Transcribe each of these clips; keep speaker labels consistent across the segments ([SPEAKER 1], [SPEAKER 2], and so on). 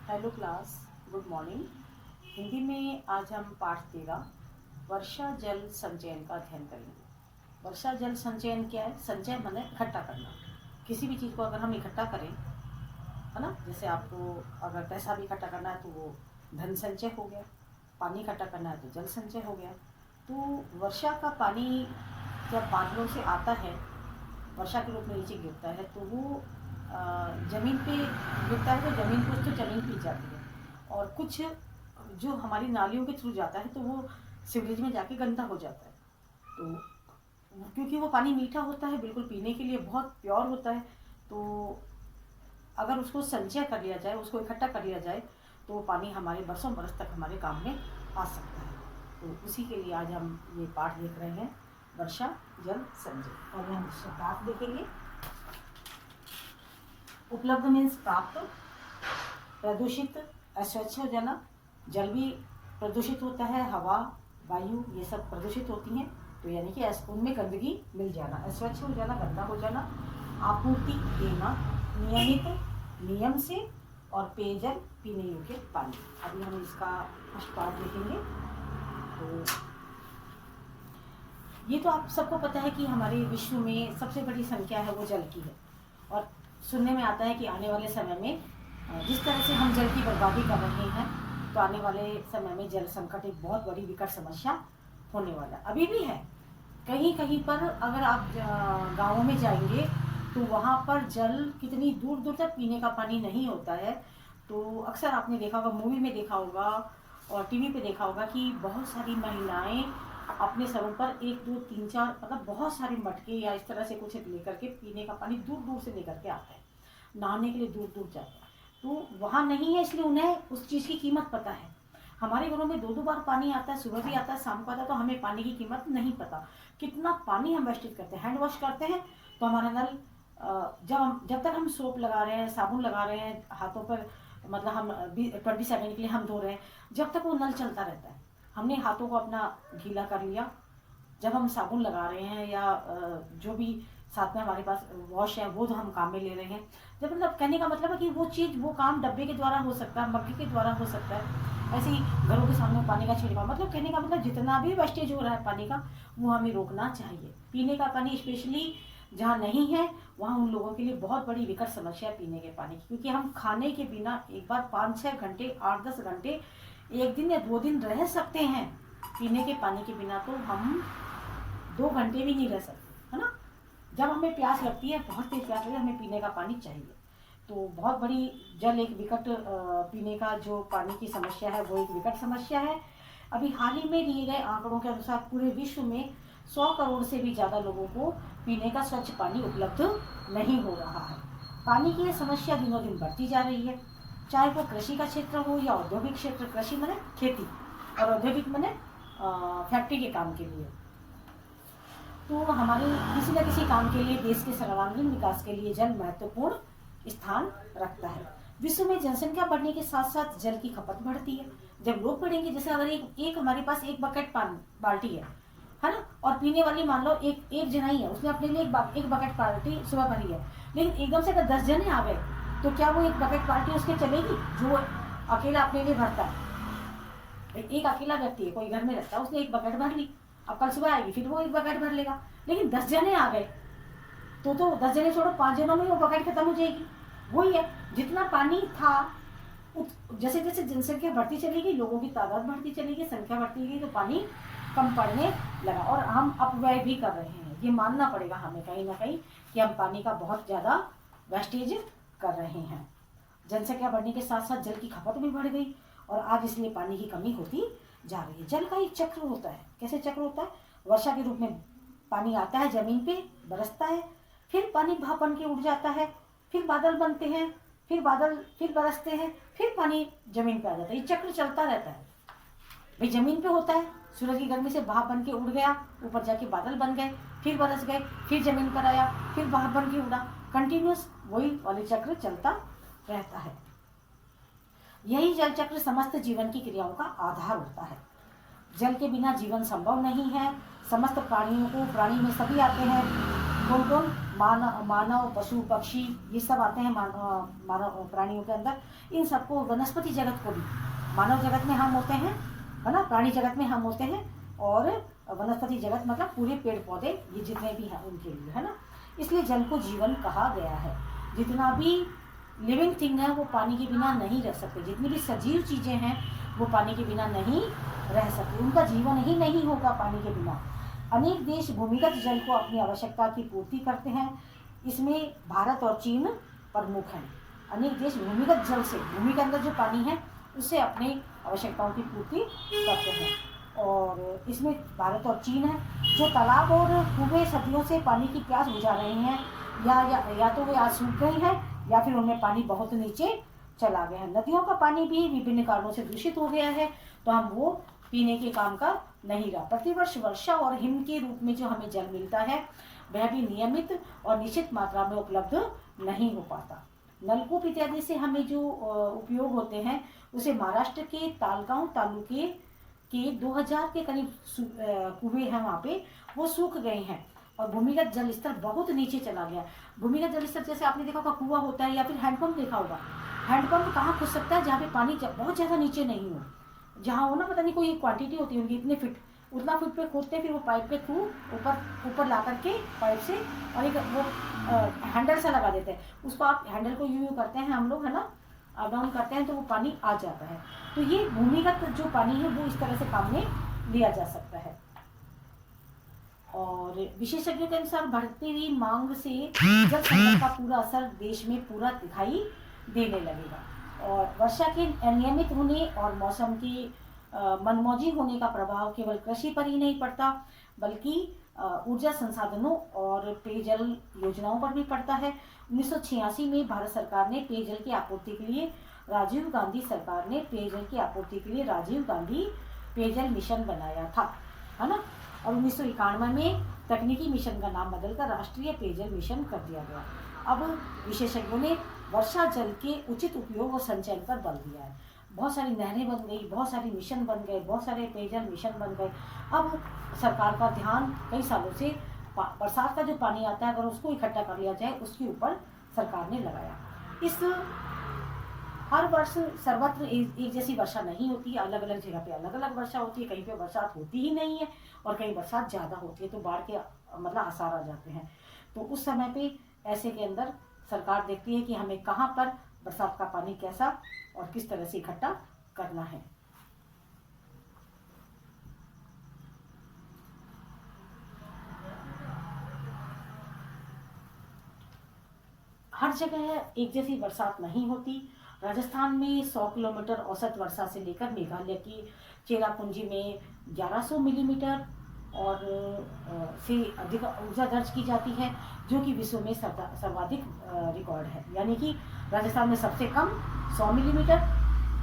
[SPEAKER 1] Hello class, good morning. Hindi में आज हम पाठ 13 वर्षा जल संचयन का अध्ययन करेंगे। वर्षा जल संचयन क्या है? संचय माने इकट्ठा करना। किसी भी चीज़ को अगर हम इकट्ठा करें, है ना, जैसे आपको अगर पैसा भी इकट्ठा करना है तो वो धन संचय हो गया, पानी इकट्ठा करना है तो जल संचय हो गया। तो वर्षा का पानी जब बादलों से आता है, वर्षा के रूप में नीचे गिरता है, तो वो ज़मीन पे गिरता है तो ज़मीन कुछ तो ज़मीन पी जाती है, और कुछ जो हमारी नालियों के थ्रू जाता है तो वो सीवरेज में जाके गंदा हो जाता है। तो क्योंकि वो पानी मीठा होता है, बिल्कुल पीने के लिए बहुत प्योर होता है, तो अगर उसको संचय कर लिया जाए, उसको इकट्ठा कर लिया जाए, तो वो पानी हमारे बरसों बरस तक हमारे काम में आ सकता है। तो उसी के लिए आज हम ये पाठ देख रहे हैं, वर्षा जल संचय। और हम शब्दार्थ देखेंगे। उपलब्ध मीन्स प्राप्त, प्रदूषित अस्वच्छ हो जाना, जल भी प्रदूषित होता है, हवा वायु ये सब प्रदूषित होती हैं, तो यानी कि उनमें गंदगी मिल जाना, अस्वच्छ हो जाना, गंदा हो जाना। आपूर्ति देना, नियमित नियम से, और पेयजल पीने योग्य पानी। अभी हम इसका फर्स्ट पार्ट देखेंगे। तो ये तो आप सबको पता है कि हमारे विश्व में सबसे बड़ी संख्या है वो जल की है, और सुनने में आता है कि आने वाले समय में जिस तरह से हम जल की बर्बादी कर रहे हैं, तो आने वाले समय में जल संकट एक बहुत बड़ी विकट समस्या होने वाला अभी भी है। कहीं कहीं पर अगर आप गाँवों में जाएंगे तो वहाँ पर जल कितनी दूर दूर तक पीने का पानी नहीं होता है। तो अक्सर आपने देखा होगा, मूवी में देखा होगा और टीवी पे देखा होगा कि बहुत सारी महिलाएं अपने सरों पर 1 2 3 4 मतलब बहुत सारे मटके या इस तरह से कुछ लेकर के पीने का पानी दूर दूर से लेकर के आते हैं, नहाने के लिए दूर दूर जाते हैं। तो वहाँ नहीं है, इसलिए उन्हें उस चीज़ की कीमत पता है। हमारे घरों में 2 2 बार पानी आता है, सुबह भी आता है, शाम को आता है, तो हमें पानी की कीमत नहीं पता। कितना पानी हम वेस्टेज करते हैं। हैंड वॉश करते हैं तो हमारा नल, जब तक हम सोप लगा रहे हैं, साबुन लगा रहे हैं हाथों पर, मतलब हम 27 के लिए हम धो रहे हैं, जब तक वो नल चलता रहता है। हमने हाथों को अपना गीला कर लिया, जब हम साबुन लगा रहे हैं या जो भी साथ में हमारे पास वॉश है वो तो हम काम में ले रहे हैं। जब मतलब कहने का मतलब है कि वो चीज़, वो काम डब्बे के द्वारा हो सकता है, मग्गे के द्वारा हो सकता है। ऐसे ही घरों के सामने पानी का छिड़काव, मतलब कहने का मतलब जितना भी वेस्टेज हो रहा है पानी का, वो हमें रोकना चाहिए। पीने का पानी स्पेशली जहाँ नहीं है वहाँ उन लोगों के लिए बहुत बड़ी विकट समस्या है पीने के पानी की, क्योंकि हम खाने के बिना एक बार 5 6 घंटे 8 10 घंटे, 1 दिन या 2 दिन रह सकते हैं। पीने के पानी के बिना तो हम 2 घंटे भी नहीं रह सकते, है ना। जब हमें प्यास लगती है, बहुत तेज प्यास लगती है, हमें पीने का पानी चाहिए। तो बहुत बड़ी जल एक विकट, पीने का जो पानी की समस्या है वो एक विकट समस्या है। अभी हाल ही में दिए गए आंकड़ों के अनुसार पूरे विश्व में 100 करोड़ से भी ज़्यादा लोगों को पीने का स्वच्छ पानी उपलब्ध नहीं हो रहा है। पानी की यह समस्या दिनों दिन बढ़ती जा रही है, चाहे वो कृषि का क्षेत्र हो या औद्योगिक क्षेत्र। कृषि माने खेती, और औद्योगिक माने फैक्ट्री के काम के लिए। तो हमारे किसी न किसी काम के लिए, देश के सर्वांगीण विकास के लिए जल महत्वपूर्ण स्थान रखता है। विश्व में जनसंख्या बढ़ने के साथ साथ जल की खपत बढ़ती है। जब लोग बढ़ेंगे, जैसे अगर एक हमारे पास 1 बकेट बाल्टी है ना, और पीने वाली मान लो एक जना ही है, उसने अपने लिए एक बकेट बाल्टी सुबह भरी है, लेकिन एकदम से अगर 10 जने आ गए तो क्या वो 1 बकेट बाल्टी उसके चलेगी जो अकेला अपने लिए भरता है? एक अकेला व्यक्ति है, कोई घर में रहता है, उसने 1 बकेट भर ली, अब कल सुबह आएगी फिर वो 1 बकेट भर लेगा। लेकिन 10 जने आ गए तो 10 जने छोड़ो, 5 जनों में वो बकेट खत्म हो जाएगी। वही है, जितना पानी था, जैसे जैसे जनसंख्या बढ़ती चलेगी, लोगों की तादाद बढ़ती चलेगी, संख्या बढ़ती गई, तो पानी कम पड़ने लगा, और हम अपव्यय भी कर रहे हैं। ये मानना पड़ेगा हमें कहीं ना कहीं कि हम पानी का बहुत ज़्यादा वेस्टेज कर रहे हैं। जनसंख्या बढ़ने के साथ साथ जल की खपत भी बढ़ गई, और आज इसलिए पानी की कमी होती जा रही है। जल का एक चक्र होता है। कैसे चक्र होता है? वर्षा के रूप में पानी आता है, जमीन पे बरसता है, फिर पानी भाप बन के उड़ जाता है, फिर बादल बनते हैं, फिर बादल फिर बरसते हैं, फिर पानी जमीन पे आ जाता है। ये चक्र चलता रहता है। भाई जमीन पे होता है, सूरज की गर्मी से भाप बन के उड़ गया, ऊपर जाके बादल बन गए, फिर बरस गए, फिर जमीन पर आया, फिर भाप बन के उड़ा। कंटिन्यूस वही वाले चक्र चलता रहता है। यही जल चक्र समस्त जीवन की क्रियाओं का आधार होता है। जल के बिना जीवन संभव नहीं है। समस्त प्राणी में सभी आते हैं। कौन कौन? मानव पशु पक्षी ये सब आते हैं मानव प्राणियों के अंदर। इन सबको, वनस्पति जगत को भी, मानव जगत में हम होते हैं, है ना, प्राणी जगत में हम होते हैं, और वनस्पति जगत मतलब पूरे पेड़ पौधे ये जितने भी हैं उनके लिए, है ना। इसलिए जल को जीवन कहा गया है। जितना भी लिविंग थिंग है वो पानी के बिना नहीं रह सकते। जितनी भी सजीव चीज़ें हैं वो पानी के बिना नहीं रह सकती, उनका जीवन ही नहीं होगा पानी के बिना। अनेक देश भूमिगत जल को अपनी आवश्यकता की पूर्ति करते हैं। इसमें भारत और चीन प्रमुख हैं। अनेक देश भूमिगत जल से, भूमि के अंदर जो पानी है उससे अपनी आवश्यकताओं की पूर्ति करते हैं, और इसमें भारत और चीन है। जो तालाब और कुएं सदियों से पानी की प्यास बुझा रहे हैं, या तो वे आज सूख गए हैं या फिर उनमें पानी बहुत नीचे चला गया है। नदियों का पानी भी विभिन्न कारणों से दूषित हो गया है, तो हम वो पीने के काम का नहीं रहा। प्रतिवर्ष वर्षा और हिम के रूप में जो हमें जल मिलता है वह भी नियमित और निश्चित मात्रा में उपलब्ध नहीं हो पाता। नलकूप इत्यादि से हमें जो उपयोग होते हैं उसे महाराष्ट्र के तालगांव तालुके के 2000 के करीब कुएं हैं, वहाँ पे वो सूख गए हैं और भूमिगत जल स्तर बहुत नीचे चला गया। भूमिगत जल स्तर जैसे आपने देखा होगा कुआं होता है या फिर हैंडपंप देखा होगा। हैंडपंप कहाँ खुद सकता है? जहाँ पे पानी बहुत ज़्यादा नीचे नहीं हो, जहाँ हो ना, पता नहीं कोई क्वांटिटी होती होगी इतने फिट, उतना फिट पे खोदते हैं, फिर वो पाइप के थ्रू ऊपर ला करके पाइप से, और एक वो हैंडल सा लगा देते हैं, उसको आप हैंडल को यूँ करते हैं हम लोग, है ना, अप डाउन करते हैं तो वो पानी आ जाता है। तो ये भूमिगत जो पानी है वो इस तरह से काम में लिया जा सकता है। और विशेषज्ञों के अनुसार बढ़ती हुई मांग से जल संकट का पूरा असर देश में पूरा दिखाई देने लगेगा, और वर्षा के अनियमित होने और मौसम की मनमौजी होने का प्रभाव केवल कृषि पर ही नहीं पड़ता, बल्कि ऊर्जा संसाधनों और पेयजल योजनाओं पर भी पड़ता है। 1986 में भारत सरकार ने पेयजल की आपूर्ति के लिए राजीव गांधी सरकार ने पेयजल की आपूर्ति के लिए राजीव गांधी पेयजल मिशन बनाया था, है ना। और 1991 में तकनीकी मिशन का नाम बदलकर राष्ट्रीय पेयजल मिशन कर दिया गया। अब विशेषज्ञों ने वर्षा जल के उचित उपयोग और संचयन पर बल दिया है। बहुत सारी नहरें बन गई, बहुत सारे मिशन बन गए, बहुत सारे पेयजल मिशन बन गए। अब सरकार का ध्यान कई सालों से बरसात का जो पानी आता है अगर उसको इकट्ठा कर लिया जाए उसके ऊपर सरकार ने लगाया। इस हर वर्ष सर्वत्र एक जैसी वर्षा नहीं होती, अलग अलग जगह पे अलग अलग वर्षा होती है। कहीं पे बरसात होती ही नहीं है और कहीं बरसात ज़्यादा होती है, तो बाढ़ के मतलब आसार आ जाते हैं। तो उस समय पे ऐसे के अंदर सरकार देखती है कि हमें कहाँ पर बरसात का पानी कैसा और किस तरह से इकट्ठा करना है। हर जगह एक जैसी बरसात नहीं होती। राजस्थान में 100 किलोमीटर औसत वर्षा से लेकर मेघालय की चेरापूंजी में 1100 मिलीमीटर और से अधिक ऊर्जा दर्ज की जाती है, जो कि विश्व में सर्वाधिक रिकॉर्ड है। यानी कि राजस्थान में सबसे कम 100 मिलीमीटर,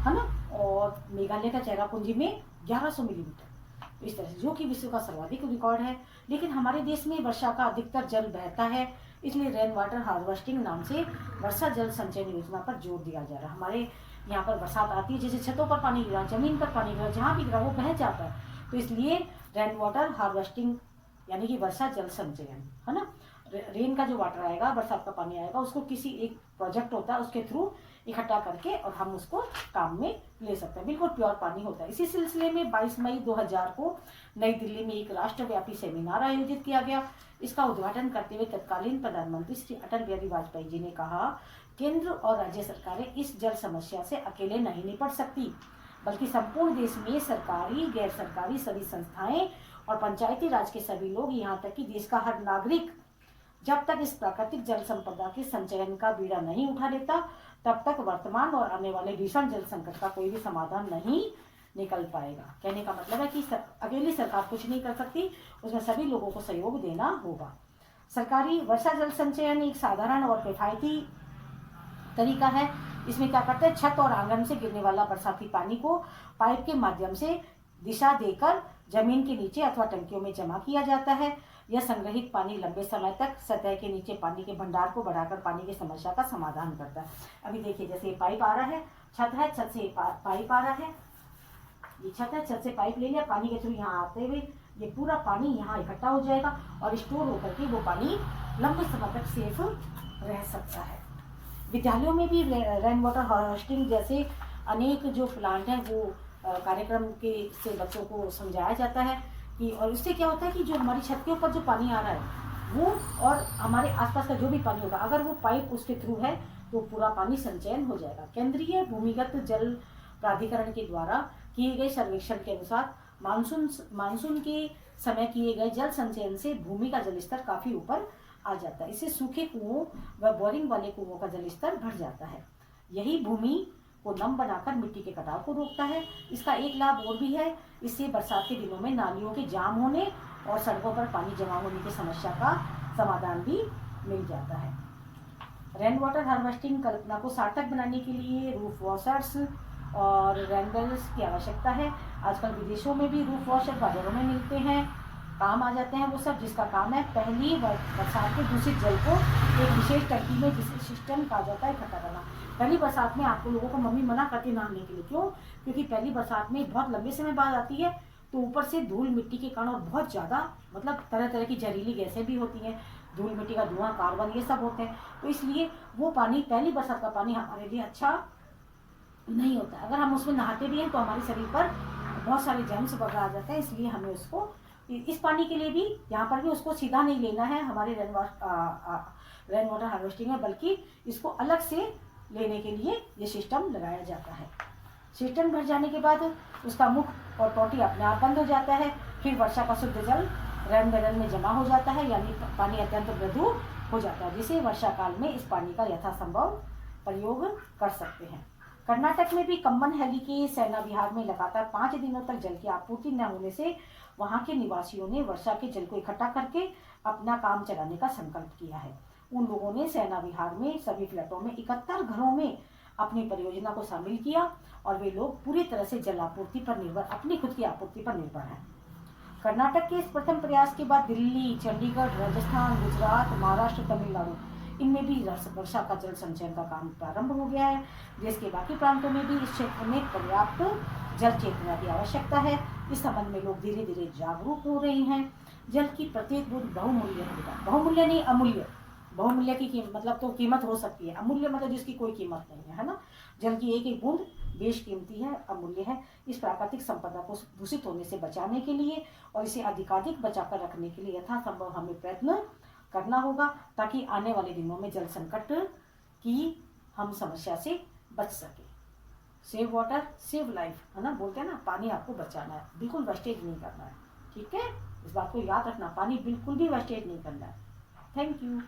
[SPEAKER 1] है ना, और मेघालय का चेरापूंजी में 1100 मिलीमीटर, इस तरह से, जो कि विश्व का सर्वाधिक रिकॉर्ड है। लेकिन हमारे देश में वर्षा का अधिकतर जल बहता है, इसलिए रेन वाटर हार्वेस्टिंग नाम से वर्षा जल संचयन योजना पर जोर दिया जा रहा है। हमारे यहाँ पर बरसात आती है, जैसे छतों पर पानी गिरा, जमीन पर पानी गिरा, जहाँ भी गिरा वो बह जाता है। तो इसलिए रेन वाटर हार्वेस्टिंग यानी कि वर्षा जल संचयन, है ना, रेन का जो वाटर आएगा, बरसात का पानी आएगा, उसको किसी एक प्रोजेक्ट होता है उसके थ्रू इकट्ठा करके और हम उसको काम में ले सकते हैं। बिल्कुल प्योर पानी होता है। इसी सिलसिले में 22 मई 2000 को नई दिल्ली में एक राष्ट्रव्यापी सेमिनार आयोजित किया गया। इसका उद्घाटन करते हुए तत्कालीन प्रधानमंत्री श्री अटल बिहारी वाजपेयी जी ने कहा, केंद्र और राज्य सरकारें इस जल समस्या से अकेले नहीं निपट सकती, बल्कि संपूर्ण देश में सरकारी, गैर सरकारी सभी संस्थाएं और पंचायती राज के सभी लोग, यहाँ तक कि देश का हर नागरिक, जब तक इस प्राकृतिक जल संपदा के संचयन का बीड़ा नहीं उठा लेता, तब तक वर्तमान और आने वाले भीषण जल संकट का कोई भी समाधान नहीं निकल पाएगा। कहने का मतलब है कि अकेली सरकार कुछ नहीं कर सकती, उसमें सभी लोगों को सहयोग देना होगा। सरकारी वर्षा जल संचयन एक साधारण और किफायती तरीका है। इसमें क्या करते हैं, छत और आंगन से गिरने वाला बरसाती पानी को पाइप के माध्यम से दिशा देकर जमीन के नीचे अथवा टंकियों में जमा किया जाता है। यह संग्रहित पानी लंबे समय तक सतह के नीचे पानी के भंडार को बढ़ाकर पानी की समस्या का समाधान करता है। अभी देखिए, जैसे ये पाइप आ रहा है, छत है, छत से पाइप आ रहा है, ये छत है, छत से पाइप ले लिया, पानी के थ्रू यहाँ आते हुए ये पूरा पानी यहाँ इकट्ठा हो जाएगा और स्टोर होकर के वो पानी लंबे समय तक सेफ रह सकता है। विद्यालयों में भी रेन वाटर हार्वेस्टिंग जैसे अनेक जो प्लांट हैं वो कार्यक्रम के से बच्चों को समझाया जाता है कि, और इससे क्या होता है कि जो हमारी छत के ऊपर जो पानी आ रहा है वो और हमारे आसपास का जो भी पानी होगा, अगर वो पाइप उसके थ्रू है तो पूरा पानी संचयन हो जाएगा। केंद्रीय भूमिगत जल प्राधिकरण के द्वारा किए गए सर्वेक्षण के अनुसार मानसून के समय किए गए जल संचयन से भूमि का जलस्तर काफी ऊपर आ जाता है। इससे सूखे कुओं व बोरिंग वाले कुओं का जलस्तर बढ़ जाता है। यही भूमि को नम बनाकर मिट्टी के कटाव को रोकता है। इसका एक लाभ और भी है, इससे बरसात के दिनों में नालियों के जाम होने और सड़कों पर पानी जमा होने की समस्या का समाधान भी मिल जाता है। रेन वाटर हार्वेस्टिंग कल्पना को सार्थक बनाने के लिए रूफ वॉशर्स और रेनगल्स की आवश्यकता है। आजकल विदेशों में भी रूफ वॉशर बाजारों में मिलते हैं, काम आ जाते हैं वो सब, जिसका काम है पहली बरसात के दूषित जल को एक विशेष टंकी में, जिसे सिस्टम कहा जाता है, इकट्ठा करना। पहली बरसात में आपको लोगों को मम्मी मना करती नहाने के लिए, क्यों? क्योंकि पहली बरसात में बहुत लंबे समय बाद आती है, तो ऊपर से धूल मिट्टी के कारण और बहुत ज़्यादा मतलब तरह तरह की जहरीली गैसें भी होती हैं, धूल मिट्टी का धुआं, कार्बन, ये सब होते हैं। तो इसलिए वो पानी, पहली बरसात का पानी हमारे लिए अच्छा नहीं होता। अगर हम उसमें नहाते भी हैं तो हमारे शरीर पर बहुत सारे जर्म्स वगैरह आ जाते हैं, इसलिए हमें उसको, इस पानी के लिए भी यहाँ पर भी उसको सीधा नहीं लेना है हमारे रेन वाटर हार्वेस्टिंग में, बल्कि इसको अलग से लेने के लिए ये सिस्टम लगाया जाता है। सिस्टम भर जाने के बाद उसका मुख और टोटी अपने आप बंद हो जाता है। फिर वर्षा का शुद्ध जल रैन बैरन में जमा हो जाता है, यानी पानी अत्यंत मृदु हो जाता है, जिसे वर्षा काल में इस पानी का यथासंभव प्रयोग कर सकते हैं। कर्नाटक में भी कम्मनहल्ली के सेना विहार में लगातार 5 दिनों तक जल की आपूर्ति न होने से वहां के निवासियों ने वर्षा के जल को इकट्ठा करके अपना काम चलाने का संकल्प किया है। उन लोगों ने सेना विहार में सभी फ्लैटों में 71 घरों में अपनी परियोजना को शामिल किया और वे लोग पूरी तरह से जल आपूर्ति पर निर्भर, अपनी खुद की आपूर्ति पर निर्भर हैं। कर्नाटक के इस प्रथम प्रयास के बाद दिल्ली, चंडीगढ़, राजस्थान, गुजरात, महाराष्ट्र, तमिलनाडु, इनमें भी वर्षा का जल संचयन का काम प्रारंभ हो गया है। देश के बाकी प्रांतों में भी इस क्षेत्र में पर्याप्त जल चेतना की आवश्यकता है। इस संबंध में लोग धीरे धीरे जागरूक हो रहे हैं। जल की प्रत्येक बूंद बहुमूल्य है बेटा, बहुमूल्य नहीं अमूल्य। बहुमूल्य की मतलब तो कीमत हो सकती है, अमूल्य मतलब जिसकी कोई कीमत नहीं है ना। जल की एक एक बूंद बेशकीमती है, अमूल्य है। इस प्राकृतिक संपदा को दूषित होने से बचाने के लिए और इसे अधिकाधिक बचाकर रखने के लिए यथासंभव हमें प्रयत्न करना होगा, ताकि आने वाले दिनों में जल संकट की हम समस्या से बच सके। सेव वाटर सेव लाइफ, है ना, बोलते हैं ना, पानी आपको बचाना है, बिल्कुल वेस्टेज नहीं करना है। ठीक है, इस बात को याद रखना, पानी बिल्कुल भी वेस्टेज नहीं करना है। Thank you.